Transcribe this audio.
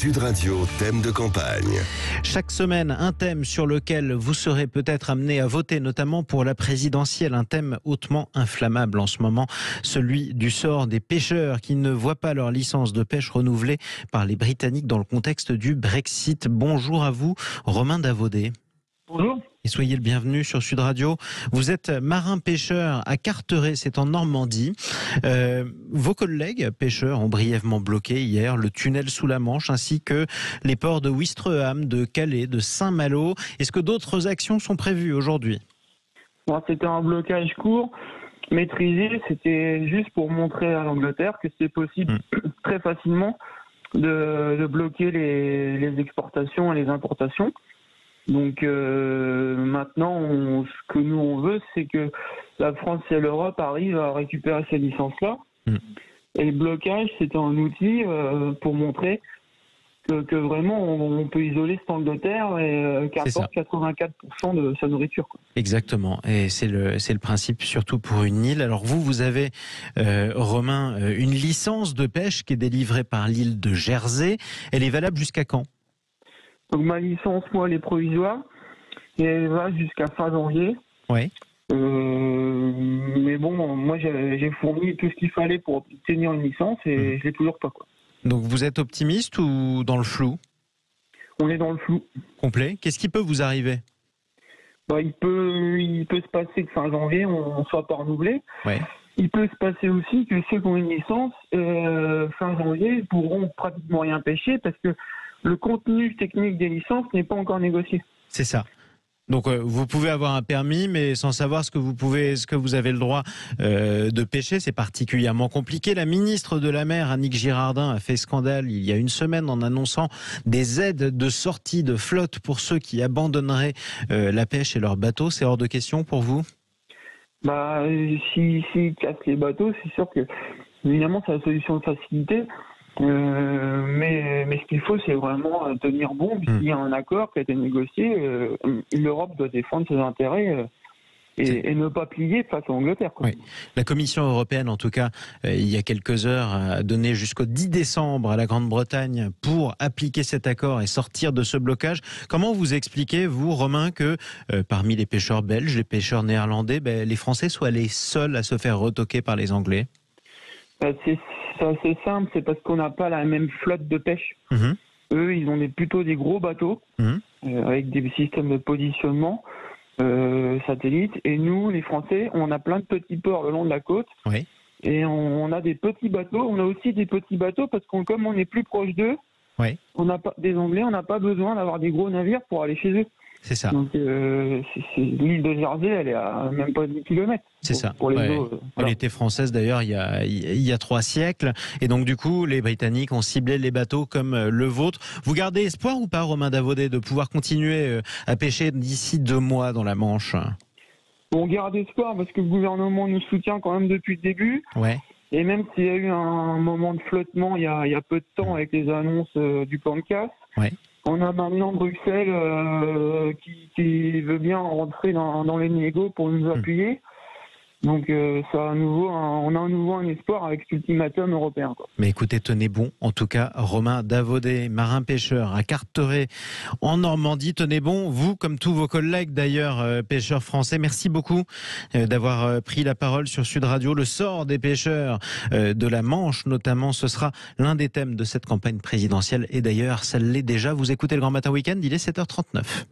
Sud Radio, thème de campagne. Chaque semaine, un thème sur lequel vous serez peut-être amené à voter, notamment pour la présidentielle. Un thème hautement inflammable en ce moment, celui du sort des pêcheurs qui ne voient pas leur licence de pêche renouvelée par les Britanniques dans le contexte du Brexit. Bonjour à vous, Romain Davaudet. Bonjour. Et soyez le bienvenu sur Sud Radio. Vous êtes marin-pêcheur à Carteret, c'est en Normandie. Vos collègues pêcheurs ont brièvement bloqué hier le tunnel sous la Manche ainsi que les ports de Ouistreham, de Calais, de Saint-Malo. Est-ce que d'autres actions sont prévues aujourd'hui ? Bon, c'était un blocage court, maîtrisé. C'était juste pour montrer à l'Angleterre que c'était possible très facilement de bloquer les exportations et les importations. Donc maintenant, ce que nous on veut, c'est que la France et l'Europe arrivent à récupérer ces licences-là. Et le blocage, c'est un outil pour montrer que vraiment on peut isoler cette Angleterre et qu'apporte 84% de sa nourriture. Exactement, et c'est le principe surtout pour une île. Alors vous avez, Romain, une licence de pêche qui est délivrée par l'île de Jersey. Elle est valable jusqu'à quand ? Donc ma licence, moi, elle est provisoire et elle va jusqu'à fin janvier. Oui. Mais bon, moi, j'ai fourni tout ce qu'il fallait pour obtenir une licence et je l'ai toujours pas, quoi. Donc vous êtes optimiste ou dans le flou ? On est dans le flou. Complet. Qu'est-ce qui peut vous arriver ? Il peut se passer que fin janvier, on ne soit pas renouvelé. Ouais. Il peut se passer aussi que ceux qui ont une licence, fin janvier, pourront pratiquement rien pêcher parce que le contenu technique des licences n'est pas encore négocié. C'est ça. Donc vous pouvez avoir un permis, mais sans savoir ce que vous avez le droit de pêcher, c'est particulièrement compliqué. La ministre de la Mer, Annick Girardin, a fait scandale il y a une semaine en annonçant des aides de sortie de flotte pour ceux qui abandonneraient la pêche et leurs bateaux. C'est hors de question pour vous ? S'ils cassent les bateaux, c'est sûr que évidemment c'est la solution de facilité. Mais ce qu'il faut, c'est vraiment tenir bon. S'il y a un accord qui a été négocié, l'Europe doit défendre ses intérêts et ne pas plier face à l'Angleterre. Oui. La Commission européenne, en tout cas, il y a quelques heures, a donné jusqu'au 10 décembre à la Grande-Bretagne pour appliquer cet accord et sortir de ce blocage. Comment vous expliquez, vous, Romain, que parmi les pêcheurs belges, les pêcheurs néerlandais, les Français soient les seuls à se faire retoquer par les Anglais ? C'est assez simple, c'est parce qu'on n'a pas la même flotte de pêche. Eux, ils ont plutôt des gros bateaux avec des systèmes de positionnement satellites. Et nous, les Français, on a plein de petits ports le long de la côte. Oui. Et on a des petits bateaux. On a aussi des petits bateaux parce que comme on est plus proche d'eux, des Anglais, on n'a pas besoin d'avoir des gros navires pour aller chez eux. C'est ça. Donc l'île de Jersey, elle est à même pas 10 km. C'est ça. Pour les eaux, Elle était française d'ailleurs il y a 3 siècles. Et donc du coup, les Britanniques ont ciblé les bateaux comme le vôtre. Vous gardez espoir ou pas, Romain Davaudet, de pouvoir continuer à pêcher d'ici 2 mois dans la Manche ? On garde espoir parce que le gouvernement nous soutient quand même depuis le début. Ouais. Et même s'il y a eu un moment de flottement il y a peu de temps avec les annonces du plan de casse, on a maintenant Bruxelles qui veut bien rentrer dans les négos pour nous appuyer. Donc on a à nouveau un espoir avec cet ultimatum européen, quoi. Mais écoutez, tenez bon. En tout cas, Romain Davaudet, marin-pêcheur à Carteret en Normandie. Tenez bon, vous comme tous vos collègues d'ailleurs, pêcheurs français. Merci beaucoup d'avoir pris la parole sur Sud Radio. Le sort des pêcheurs de la Manche notamment, ce sera l'un des thèmes de cette campagne présidentielle. Et d'ailleurs, ça l'est déjà. Vous écoutez le Grand Matin Week-end, il est 7h39.